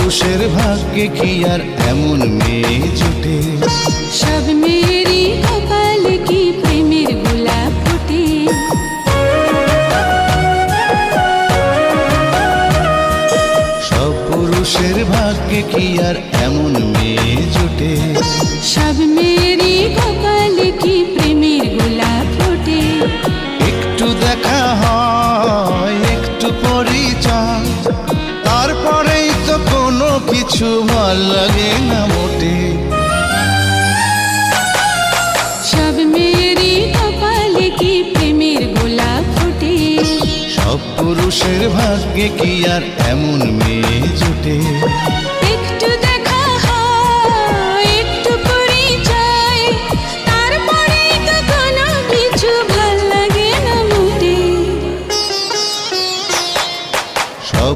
পুরুষের ভাগ্যে কি আর এমন মেয়ে জুটে? সব মেয়েরই কপালে কি প্রেমের গোলাপ ফোটে? সব পুরুষের ভাগ্যে কি আর এমন মেয়ে জুটে? সব মেয়েরই কপালে কি প্রেমের গোলাপ ফোটে? একটু দেখা হয়, একটু পরিচয়, তারপরেই তো কোনো কিছু ভাল লাগে না মোটে। সব মেয়েরই কপালে কি প্রেমের গোলাপ ফোটে? সব পুরুষের ভাগ্যে কি আর এমন মেয়ে জুটে?